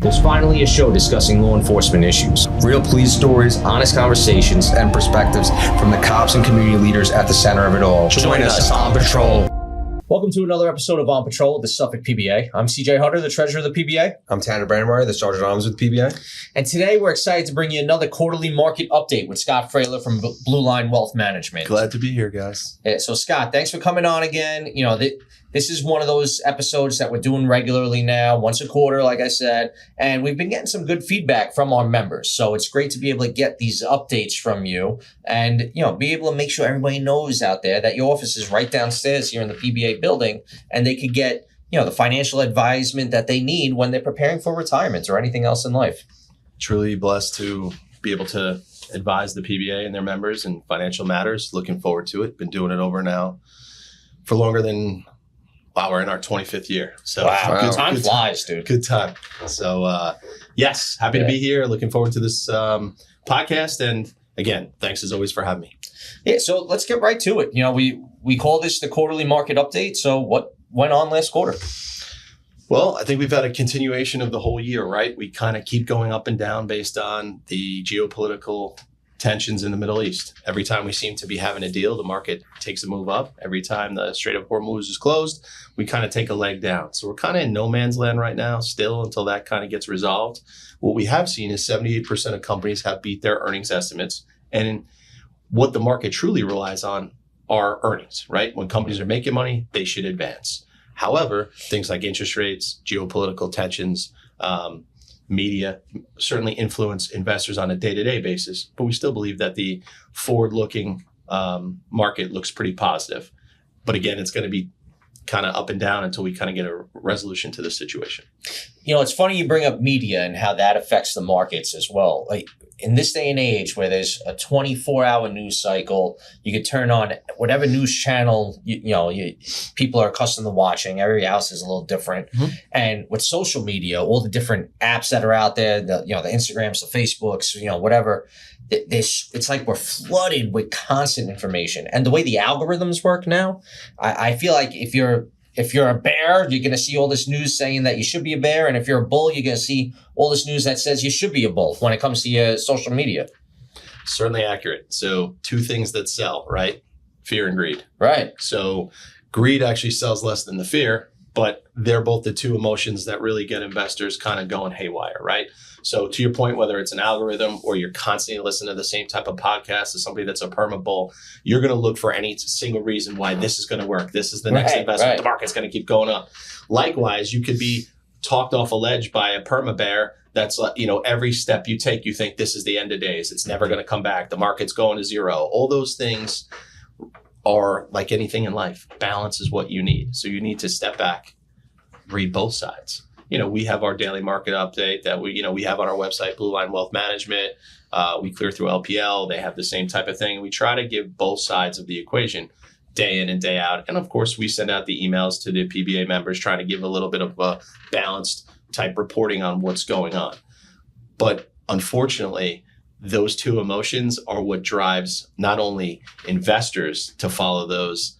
There's finally a show discussing law enforcement issues. Real police stories, honest conversations, and perspectives from the cops and community leaders at the center of it all. Join us on patrol. Welcome to another episode of On Patrol, the Suffolk PBA. I'm CJ Hunter, the treasurer of the PBA. I'm Tanner Brandemeier, the sergeant at arms with PBA. And today we're excited to bring you another quarterly market update with Scott Frayler from Blue Line Wealth Management. Glad to be here, guys. Yeah, so Scott, thanks for coming on again. You know, this is one of those episodes that we're doing regularly now, once a quarter, like I said, and we've been getting some good feedback from our members. So it's great to be able to get these updates from you and, you know, be able to make sure everybody knows out there that your office is right downstairs here in the PBA building and they could get, you know, the financial advisement that they need when they're preparing for retirement or anything else in life. Truly blessed to be able to advise the PBA and their members in financial matters. Looking forward to it. Been doing it over now for longer than... Wow, we're in our 25th year. So wow. Time flies, dude. Good time. So yes, happy to be here. Looking forward to this podcast. And again, thanks as always for having me. Yeah, so let's get right to it. You know, we call this the quarterly market update. So what went on last quarter? Well, I think we've had a continuation of the whole year, right? We kind of keep going up and down based on the geopolitical tensions in the Middle East. Every time we seem to be having a deal, the market takes a move up. Every time the Strait of Hormuz is closed, we kind of take a leg down. So we're kind of in no man's land right now still until that kind of gets resolved. What we have seen is 78% of companies have beat their earnings estimates. And what the market truly relies on are earnings, right? When companies are making money, they should advance. However, things like interest rates, geopolitical tensions, media certainly influence investors on a day-to-day basis, but we still believe that the forward-looking market looks pretty positive. But again, it's going to be kind of up and down until we kind of get a resolution to the situation. You know, it's funny you bring up media and how that affects the markets as well. Like in this day and age where there's a 24-hour news cycle, you could turn on whatever news channel, people are accustomed to watching. Every house is a little different. Mm-hmm. And with social media, all the different apps that are out there, the Instagrams, the Facebooks, whatever, it's like we're flooded with constant information. And the way the algorithms work now, I feel like if you're a bear, you're going to see all this news saying that you should be a bear. And if you're a bull, you're going to see all this news that says you should be a bull when it comes to your social media. Certainly accurate. So two things that sell, right? Fear and greed. Right. So greed actually sells less than the fear, but they're both the two emotions that really get investors kind of going haywire, right? So to your point, whether it's an algorithm or you're constantly listening to the same type of podcast as somebody that's a perma bull, you're going to look for any single reason why this is going to work. This is the next investment. Right. The market's going to keep going up. Likewise, you could be talked off a ledge by a perma bear that's, every step you take, you think this is the end of days. It's never going to come back. The market's going to zero. All those things are like anything in life. Balance is what you need. So you need to step back, read both sides. We have our daily market update that we have on our website, Blue Line Wealth Management. We clear through LPL. They have the same type of thing. We try to give both sides of the equation day in and day out. And of course, we send out the emails to the PBA members trying to give a little bit of a balanced type reporting on what's going on. But unfortunately, those two emotions are what drives not only investors to follow those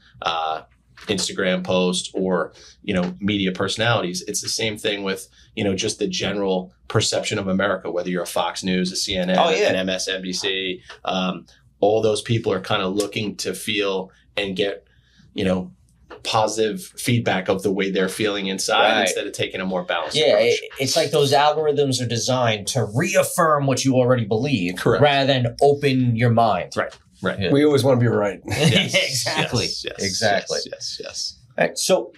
Instagram posts or, media personalities. It's the same thing with, just the general perception of America, whether you're a Fox News, a CNN, an MSNBC, all those people are kind of looking to feel and get, positive feedback of the way they're feeling inside instead of taking a more balanced approach. It's like those algorithms are designed to reaffirm what you already believe. Correct. Rather than open your mind. Right. Yeah. We always want to be right. Yes. Exactly. Yes. Exactly. Yes. Right. So,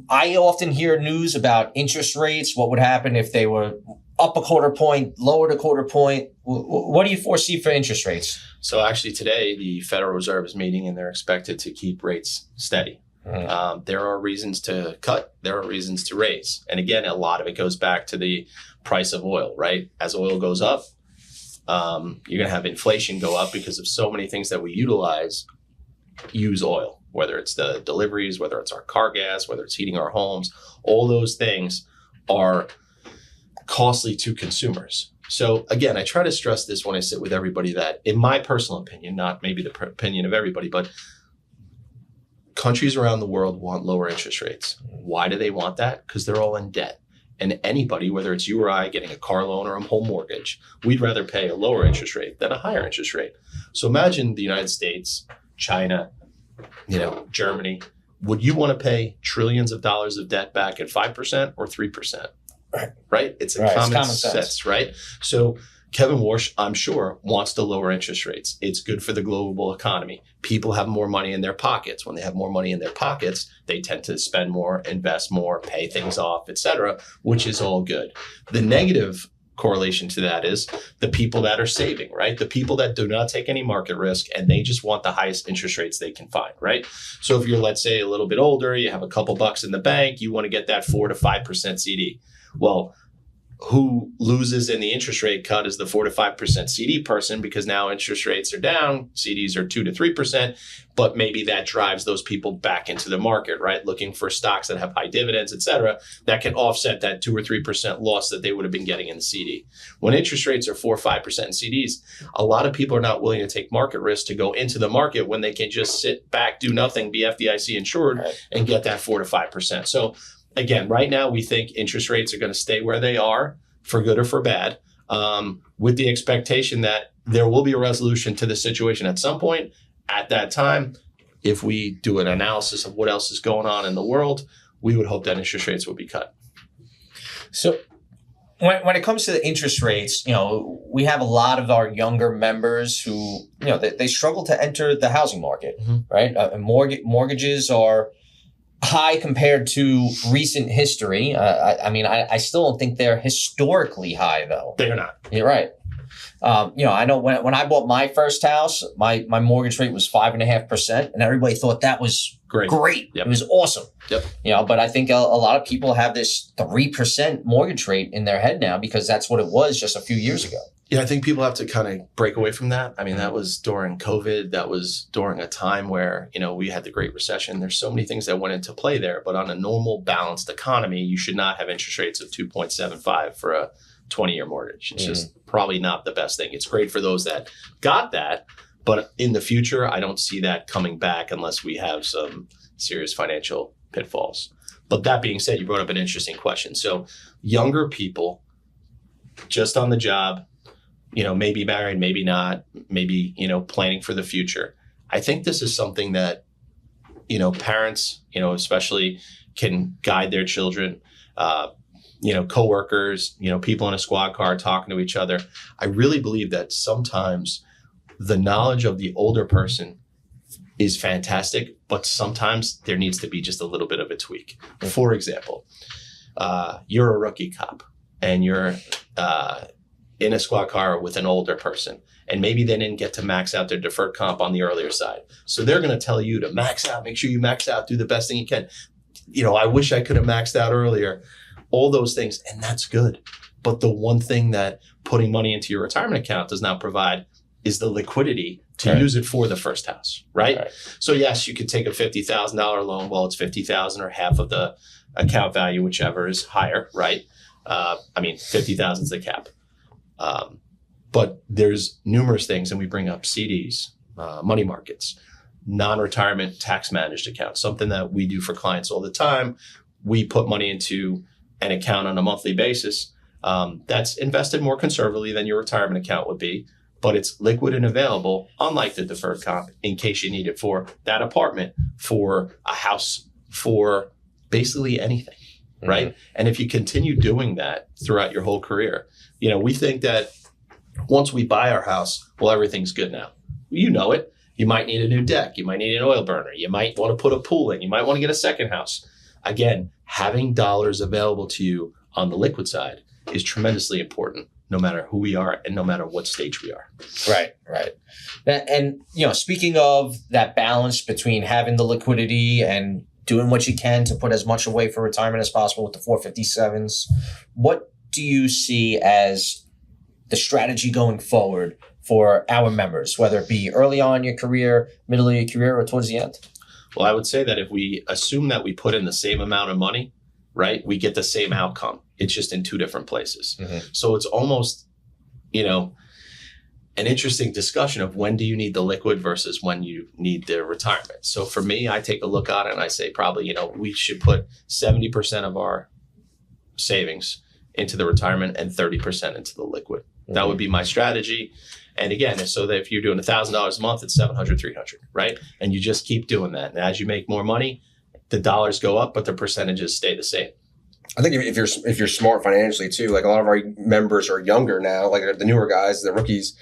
I often hear news about interest rates. What would happen if they were up a quarter point, lowered a quarter point? What do you foresee for interest rates? So actually today, the Federal Reserve is meeting and they're expected to keep rates steady. There are reasons to cut. There are reasons to raise. And again, a lot of it goes back to the price of oil, right? As oil goes up, you're going to have inflation go up because of so many things that we use oil, whether it's the deliveries, whether it's our car gas, whether it's heating our homes. All those things are costly to consumers. So again, I try to stress this when I sit with everybody that, in my personal opinion, not maybe the opinion of everybody, but countries around the world want lower interest rates. Why do they want that? Because they're all in debt. And anybody, whether it's you or I getting a car loan or a home mortgage, we'd rather pay a lower interest rate than a higher interest rate. So imagine the United States, China, Germany. Would you want to pay trillions of dollars of debt back at 5% or 3%? Right? It's common sense, right? So Kevin Warsh, I'm sure, wants to lower interest rates. It's good for the global economy. People have more money in their pockets. When they have more money in their pockets, they tend to spend more, invest more, pay things off, etc., which is all good. The negative correlation to that is the people that are saving, right? The people that do not take any market risk and they just want the highest interest rates they can find, right? So if you're, let's say, a little bit older, you have a couple bucks in the bank, you want to get that 4 to 5% CD. Well, who loses in the interest rate cut is the 4 to 5% CD person, because now interest rates are down, CDs are 2 to 3%, but maybe that drives those people back into the market, right? Looking for stocks that have high dividends, et cetera, that can offset that 2 or 3% loss that they would have been getting in the CD. When interest rates are 4 or 5% in CDs, a lot of people are not willing to take market risk to go into the market when they can just sit back, do nothing, be FDIC insured, and get that 4 to 5%. So again, right now, we think interest rates are going to stay where they are for good or for bad, with the expectation that there will be a resolution to the situation at some point. At that time, if we do an analysis of what else is going on in the world, we would hope that interest rates will be cut. So when it comes to the interest rates, we have a lot of our younger members who, they struggle to enter the housing market, right? Mortgages are high compared to recent history. I still don't think they're historically high, though. They're not. You're right. I know when I bought my first house, my mortgage rate was 5.5%, and everybody thought that was great. Yep. It was awesome. Yep. But I think a lot of people have this 3% mortgage rate in their head now because that's what it was just a few years ago. Yeah, I think people have to kind of break away from that. I mean, that was during COVID. That was during a time where, we had the Great Recession. There's so many things that went into play there. But on a normal, balanced economy, you should not have interest rates of 2.75 for a 20-year mortgage. It's just probably not the best thing. It's great for those that got that. But in the future, I don't see that coming back unless we have some serious financial pitfalls. But that being said, you brought up an interesting question. So younger people, just on the job, maybe married, maybe not, maybe, planning for the future. I think this is something that, parents, especially can guide their children, coworkers, people in a squad car talking to each other. I really believe that sometimes the knowledge of the older person is fantastic, but sometimes there needs to be just a little bit of a tweak. For example, you're a rookie cop and you're, in a squad car with an older person, and maybe they didn't get to max out their deferred comp on the earlier side. So they're going to tell you to max out, make sure you max out, do the best thing you can. I wish I could have maxed out earlier, all those things. And that's good. But the one thing that putting money into your retirement account does not provide is the liquidity to use it for the first house, right? So yes, you could take a $50,000 loan. Well, it's $50,000 or half of the account value, whichever is higher, right? 50,000 is the cap. But there's numerous things, and we bring up CDs, money markets, non-retirement tax managed accounts, something that we do for clients all the time. We put money into an account on a monthly basis that's invested more conservatively than your retirement account would be, but it's liquid and available, unlike the deferred comp, in case you need it for that apartment, for a house, for basically anything, right? And if you continue doing that throughout your whole career, we think that once we buy our house, well, everything's good now. You know it. You might need a new deck. You might need an oil burner. You might want to put a pool in. You might want to get a second house. Again, having dollars available to you on the liquid side is tremendously important, no matter who we are and no matter what stage we are. Right. And, speaking of that balance between having the liquidity and doing what you can to put as much away for retirement as possible with the 457s, what do you see as the strategy going forward for our members, whether it be early on in your career, middle of your career, or towards the end? Well, I would say that if we assume that we put in the same amount of money, right, we get the same outcome. It's just in two different places. So it's almost, an interesting discussion of when do you need the liquid versus when you need the retirement. So for me, I take a look at it and I say probably, we should put 70% of our savings into the retirement and 30% into the liquid. That would be my strategy. And again, so that if you're doing $1,000 a month, it's 700, 300, right? And you just keep doing that. And as you make more money, the dollars go up, but the percentages stay the same. I think if you're smart financially too, like a lot of our members are younger now, like the newer guys, the rookies,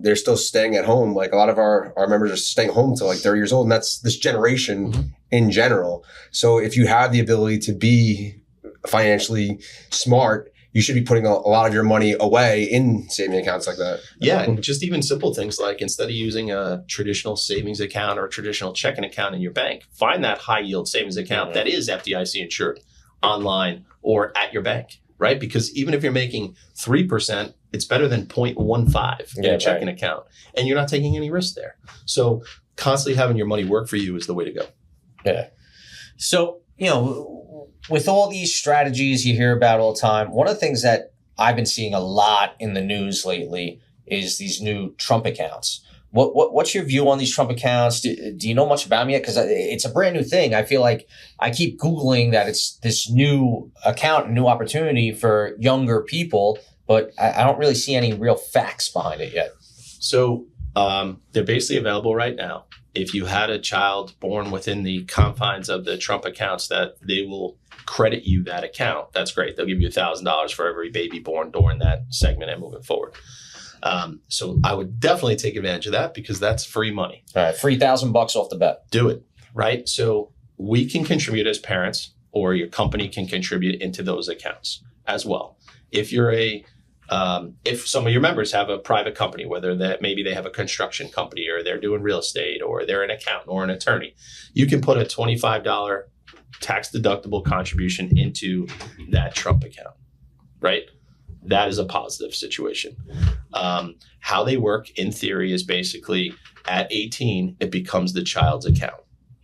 they're still staying at home. Like a lot of our members are staying home till like 30 years old. And that's this generation in general. So if you have the ability to be financially smart, you should be putting a lot of your money away in saving accounts like that. Yeah, and just even simple things like instead of using a traditional savings account or a traditional checking account in your bank, find that high yield savings account that is FDIC insured online or at your bank, right? Because even if you're making 3%, it's better than 0.15 in a checking account. And you're not taking any risk there. So constantly having your money work for you is the way to go. Yeah. So, with all these strategies you hear about all the time, one of the things that I've been seeing a lot in the news lately is these new Trump accounts. What's your view on these Trump accounts? Do you know much about them yet? Because it's a brand new thing. I feel like I keep Googling that it's this new account, new opportunity for younger people, but I don't really see any real facts behind it yet. So they're basically available right now. If you had a child born within the confines of the Trump accounts, that they will credit you that account. That's great. They'll give you $1,000 for every baby born during that segment and moving forward. So I would definitely take advantage of that because that's free money. All right, $3,000 off the bat. Do it, right? So we can contribute as parents, or your company can contribute into those accounts as well. If you're if some of your members have a private company, whether that maybe they have a construction company or they're doing real estate or they're an accountant or an attorney, you can put a $25 tax deductible contribution into that Trump account, right? That is a positive situation. How they work in theory is basically at 18, it becomes the child's account,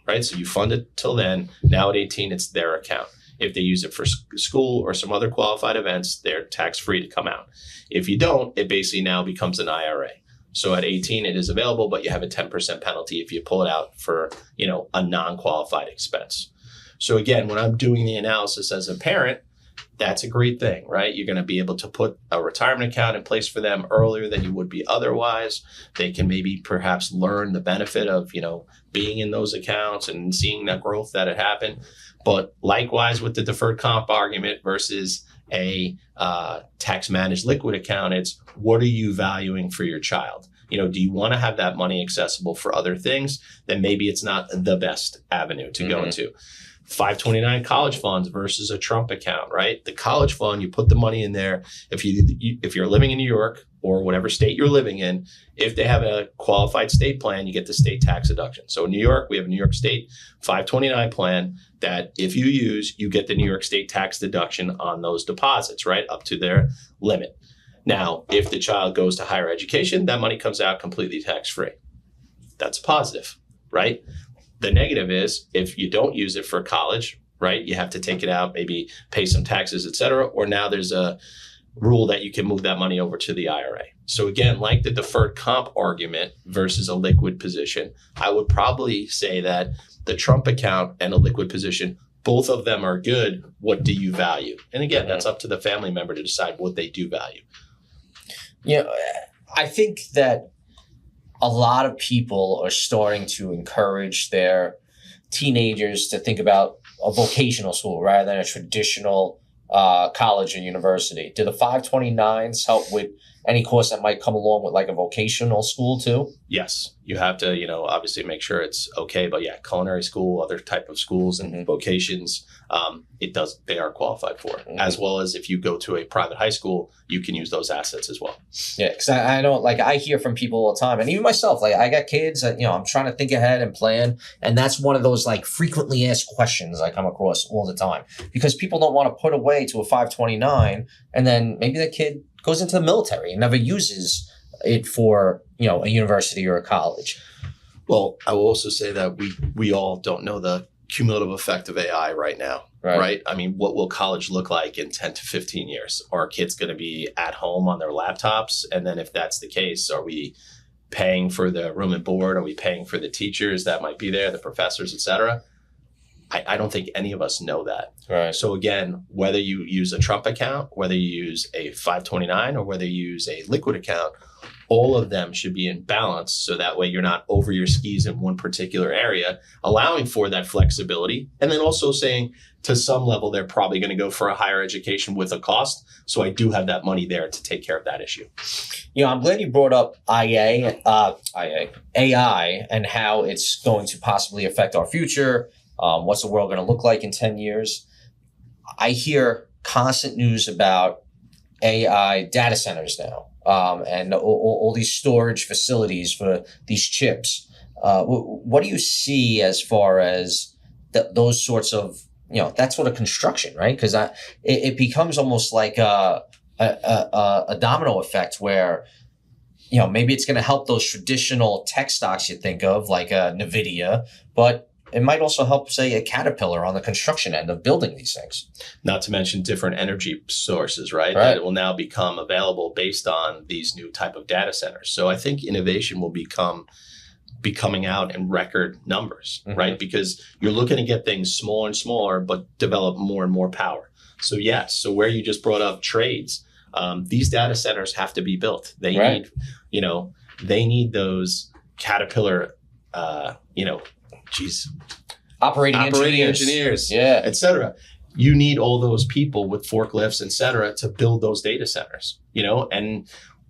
right? So you fund it till then. Now at 18, it's their account. If they use it for school or some other qualified events, they're tax-free to come out. If you don't, it basically now becomes an IRA. So at 18, it is available, but you have a 10% penalty if you pull it out for, a non-qualified expense. So again, when I'm doing the analysis as a parent, that's a great thing, right? You're going to be able to put a retirement account in place for them earlier than you would be otherwise. They can maybe perhaps learn the benefit of, being in those accounts and seeing that growth that had happened. But likewise with the deferred comp argument versus a tax managed liquid account, it's what are you valuing for your child? Do you want to have that money accessible for other things? Then maybe it's not the best avenue to go into. 529 college funds versus a Trump account, right? The college fund, you put the money in there. If you're living in New York or whatever state you're living in, if they have a qualified state plan, you get the state tax deduction. So in New York, we have a New York State 529 plan that if you use, you get the New York State tax deduction on those deposits, right? Up to their limit. Now, if the child goes to higher education, that money comes out completely tax-free. That's positive, right? The negative is if you don't use it for college, right, you have to take it out, maybe pay some taxes, et cetera, or now there's a rule that you can move that money over to the IRA. So again, like the deferred comp argument versus a liquid position, I would probably say that the Trump account and a liquid position, both of them are good. What do you value? And again, that's up to the family member to decide what they do value. I think that a lot of people are starting to encourage their teenagers to think about a vocational school rather than a traditional college or university. Do the 529s help with any course that might come along with like a vocational school too? Yes, you have to, obviously make sure it's okay. But yeah, culinary school, other type of schools and vocations, they are qualified for it. As well as if you go to a private high school, you can use those assets as well. Yeah, because I don't I hear from people all the time, and even myself, I got kids, I'm trying to think ahead and plan. And that's one of those frequently asked questions I come across all the time because people don't want to put away to a 529 and then maybe the kid goes into the military and never uses it for, a university or a college. Well, I will also say that we all don't know the cumulative effect of AI right now, right? I mean, what will college look like in 10 to 15 years? Are kids going to be at home on their laptops? And then if that's the case, are we paying for the room and board? Are we paying for the teachers that might be there, the professors, et cetera? I don't think any of us know that. Right. So again, whether you use a Trump account, whether you use a 529, or whether you use a liquid account, all of them should be in balance. So that way you're not over your skis in one particular area, allowing for that flexibility. And then also saying to some level, they're probably going to go for a higher education with a cost. So I do have that money there to take care of that issue. I'm glad you brought up AI, and how it's going to possibly affect our future. What's the world going to look like in 10 years? I hear constant news about AI data centers now, and all these storage facilities for these chips. What do you see as far as those sorts of, that sort of construction, right? Because it becomes almost like a domino effect where, maybe it's going to help those traditional tech stocks you think of, like NVIDIA, but it might also help, say, a Caterpillar on the construction end of building these things. Not to mention different energy sources, right? That will now become available based on these new type of data centers. So I think innovation will be coming out in record numbers, right? Because you're looking to get things smaller and smaller, but develop more and more power. So yes, so where you just brought up trades, these data centers have to be built. They need, they need those Caterpillar, operating engineers, et cetera. You need all those people with forklifts, et cetera, to build those data centers, and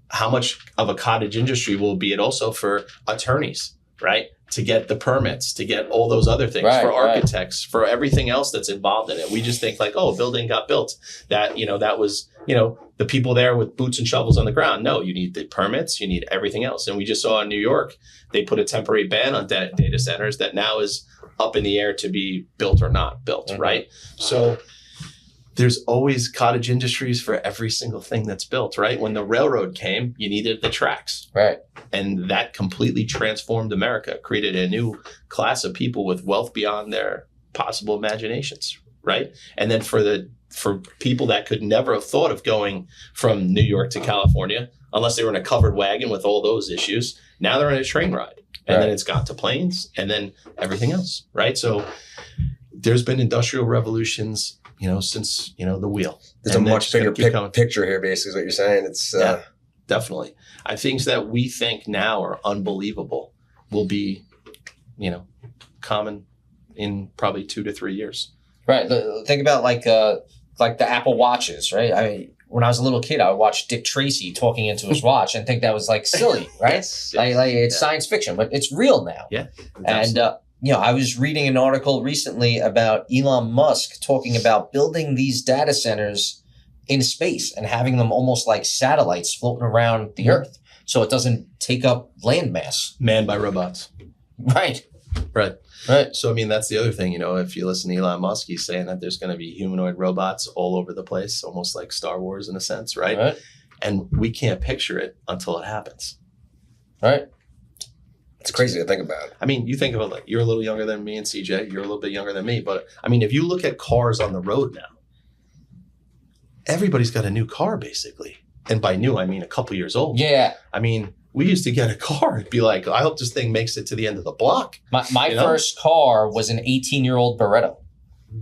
how much of a cottage industry will be it also for attorneys, right? To get the permits, to get all those other things, for architects, for everything else that's involved in it. We just think like, oh, a building got built. That, that was, the people there with boots and shovels on the ground. No, you need the permits, you need everything else. And we just saw in New York, they put a temporary ban on data centers that now is up in the air to be built or not built, right? So there's always cottage industries for every single thing that's built, right? When the railroad came, you needed the tracks. Right. And that completely transformed America, created a new class of people with wealth beyond their possible imaginations, right? And then for people that could never have thought of going from New York to California, unless they were in a covered wagon with all those issues, now they're in a train ride. And then it's got to planes and then everything else, right? So there's been industrial revolutions, since, the wheel. There's and a much bigger picture here, basically, is what you're saying. It's definitely. Things that we think now are unbelievable will be, common in probably 2 to 3 years. Right. Think about like the Apple Watches, right? I mean, when I was a little kid, I would watch Dick Tracy talking into his watch and think that was like silly, right? Yes. It's science fiction, but it's real now. Yeah. And, I was reading an article recently about Elon Musk talking about building these data centers in space and having them almost like satellites floating around the Earth, so it doesn't take up land mass. Manned by robots. Right. So, I mean, that's the other thing, if you listen to Elon Musk, he's saying that there's going to be humanoid robots all over the place, almost like Star Wars in a sense, right? And we can't picture it until it happens. Right. It's crazy to think about. I mean, you think of it like you're a little younger than me and CJ, you're a little bit younger than me. But I mean, if you look at cars on the road now, everybody's got a new car basically. And by new, I mean a couple years old. Yeah. I mean, we used to get a car and be like, I hope this thing makes it to the end of the block. My first car was an 18-year-old Beretta.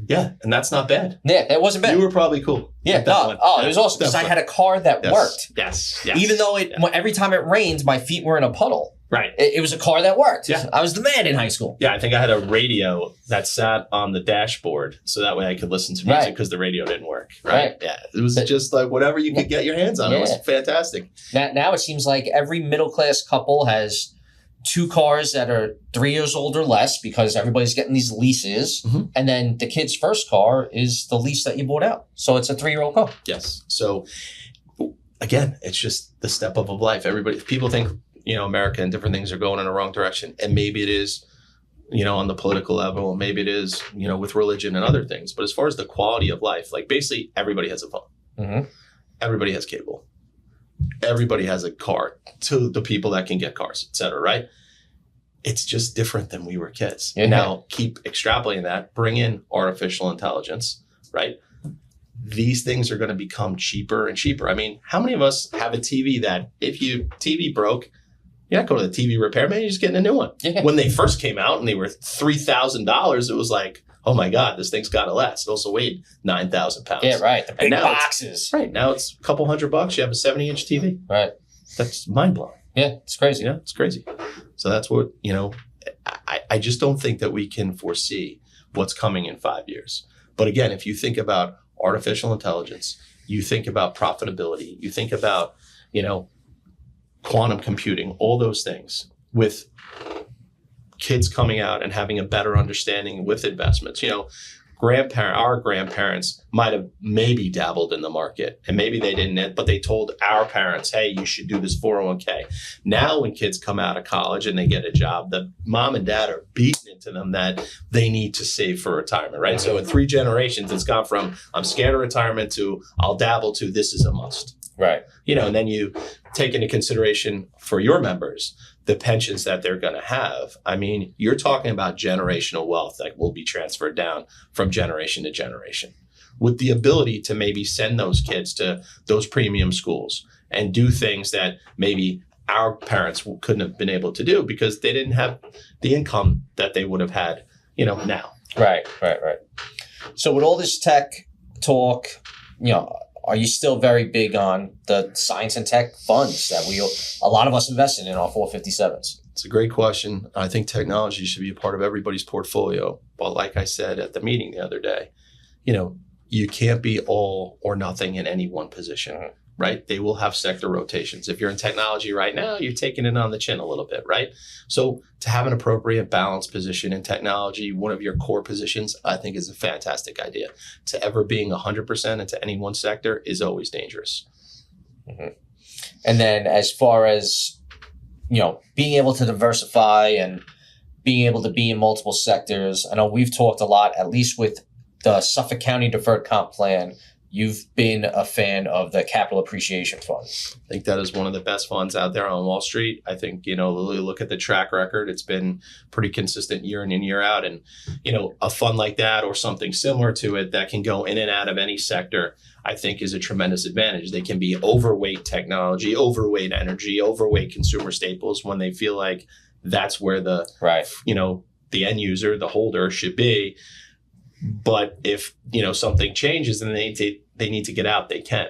Yeah, and that's not bad. Yeah, that wasn't bad. You were probably cool. Yeah, it was awesome because I had a car that worked. Yes. Even though every time it rained, my feet were in a puddle. Right. It was a car that worked. Yeah. I was the man in high school. Yeah, I think I had a radio that sat on the dashboard so that way I could listen to music because the radio didn't work. Right. Yeah. It was just like whatever you could get your hands on. Yeah. It was fantastic. Now it seems like every middle-class couple has 2 cars that are 3 years old or less because everybody's getting these leases. Mm-hmm. And then the kid's first car is the lease that you bought out. So it's a 3-year-old car. Yes. So again, it's just the step up of life. People think, America and different things are going in the wrong direction. And maybe it is, on the political level, maybe it is, with religion and other things. But as far as the quality of life, like basically everybody has a phone. Mm-hmm. Everybody has cable. Everybody has a car to the people that can get cars, et cetera, right? It's just different than we were kids. Mm-hmm. Now keep extrapolating that, bring in artificial intelligence, right? These things are going to become cheaper and cheaper. I mean, how many of us have a TV that if your TV broke, you're not going to the TV repairman, you're just getting a new one. Yeah. When they first came out and they were $3,000, it was like, oh my God, this thing's got to last. It also weighed 9,000 pounds. Yeah, right. The big now boxes. Right. Now it's a couple $100. You have a 70-inch TV. Right. That's mind blowing. Yeah, it's crazy. Yeah, it's crazy. So that's what, I just don't think that we can foresee what's coming in 5 years. But again, if you think about artificial intelligence, you think about profitability, you think about, quantum computing, all those things with kids coming out and having a better understanding with investments. Our grandparents might have maybe dabbled in the market and maybe they didn't, but they told our parents, hey, you should do this 401k. Now, when kids come out of college and they get a job, the mom and dad are beating into them that they need to save for retirement, right? So in 3 generations, it's gone from I'm scared of retirement to I'll dabble to this is a must. Right. And then you take into consideration for your members, the pensions that they're going to have. I mean, you're talking about generational wealth that will be transferred down from generation to generation with the ability to maybe send those kids to those premium schools and do things that maybe our parents couldn't have been able to do because they didn't have the income that they would have had, now. Right. So with all this tech talk, are you still very big on the science and tech funds that a lot of us invested in our 457s? It's a great question. I think technology should be a part of everybody's portfolio. But like I said at the meeting the other day, you can't be all or nothing in any one position, right? They will have sector rotations. If you're in technology right now, you're taking it on the chin a little bit, right? So to have an appropriate balanced position in technology, one of your core positions, I think is a fantastic idea. To ever being 100% into any one sector is always dangerous. Mm-hmm. And then as far as, being able to diversify and being able to be in multiple sectors, I know we've talked a lot, at least with the Suffolk County Deferred Comp Plan, you've been a fan of the Capital Appreciation Fund. I think that is one of the best funds out there on Wall Street. I think, look at the track record. It's been pretty consistent year in and year out. And, a fund like that or something similar to it that can go in and out of any sector, I think is a tremendous advantage. They can be overweight technology, overweight energy, overweight consumer staples when they feel like that's where the, the end user, the holder should be. But if, something changes and they need to get out, they can.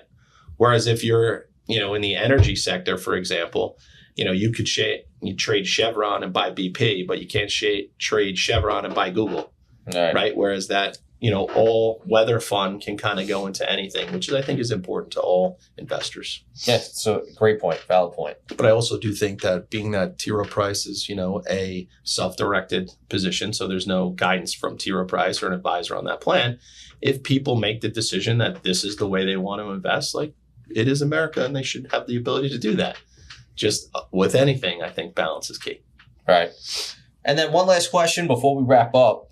Whereas if you're, in the energy sector, for example, you could trade Chevron and buy BP, but you can't trade Chevron and buy Google, right? Whereas that, all weather fund can kind of go into anything, which I think is important to all investors. Yeah, so great point, valid point. But I also do think that being that T. Rowe Price is, a self-directed position, so there's no guidance from T. Rowe Price or an advisor on that plan. If people make the decision that this is the way they want to invest, like it is America and they should have the ability to do that. Just with anything, I think balance is key. Right. And then one last question before we wrap up.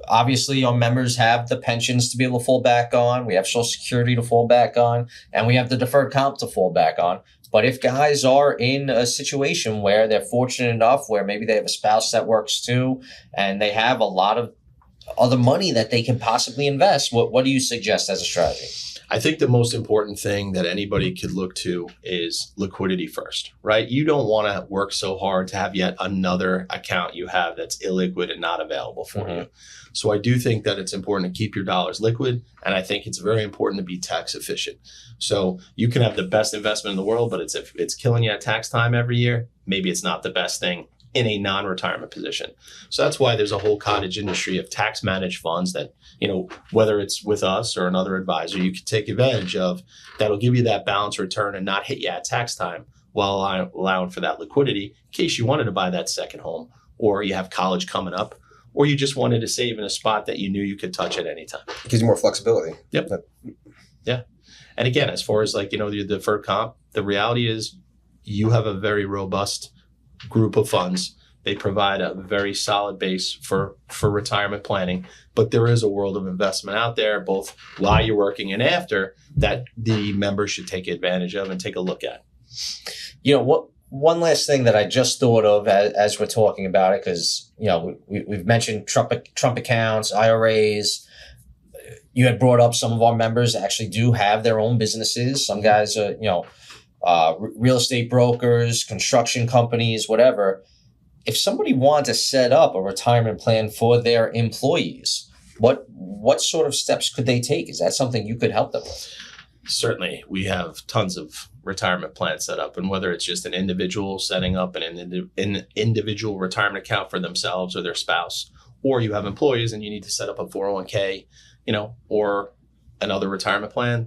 Obviously our members have the pensions to be able to fall back on. We have Social Security to fall back on, and we have the deferred comp to fall back on. But if guys are in a situation where they're fortunate enough, where maybe they have a spouse that works too, and they have a lot of other money that they can possibly invest, what do you suggest as a strategy? I think the most important thing that anybody could look to is liquidity first, right? You don't want to work so hard to have yet another account you have that's illiquid and not available for you. So I do think that it's important to keep your dollars liquid. And I think it's very important to be tax efficient. So you can have the best investment in the world, but if it's killing you at tax time every year, maybe it's not the best thing in a non-retirement position. So that's why there's a whole cottage industry of tax managed funds that, whether it's with us or another advisor, you can take advantage of that'll give you that balanced return and not hit you at tax time while allowing for that liquidity in case you wanted to buy that second home, or you have college coming up, or you just wanted to save in a spot that you knew you could touch at any time. It gives you more flexibility. Yep. Yeah. And again, as far as the deferred comp, the reality is you have a very robust group of funds. They provide a very solid base for retirement planning, but there is a world of investment out there, both while you're working and after, that the members should take advantage of and take a look at. One last thing that I just thought of as we're talking about it, because we've mentioned Trump accounts, IRAs. You had brought up some of our members actually do have their own businesses. Some guys are real estate brokers, construction companies, whatever. If somebody wanted to set up a retirement plan for their employees, what sort of steps could they take? Is that something you could help them with? Certainly, we have tons of retirement plans set up, and whether it's just an individual setting up an individual retirement account for themselves or their spouse, or you have employees and you need to set up a 401k, or another retirement plan,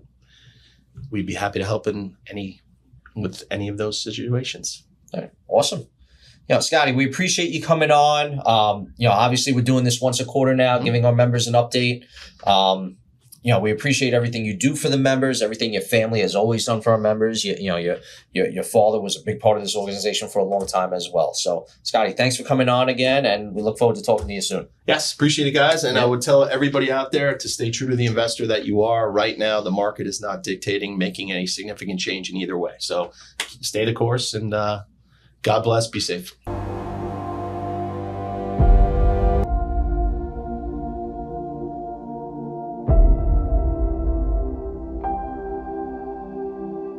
we'd be happy to help with any of those situations. All right. Awesome. Scotty, we appreciate you coming on. Obviously we're doing this once a quarter now, giving our members an update. We appreciate everything you do for the members, everything your family has always done for our members. Your father was a big part of this organization for a long time as well. So, Scotty, thanks for coming on again, and we look forward to talking to you soon. Yes, appreciate it, guys. And I would tell everybody out there to stay true to the investor that you are. Right now, the market is not dictating, making any significant change in either way. So stay the course, and God bless. Be safe.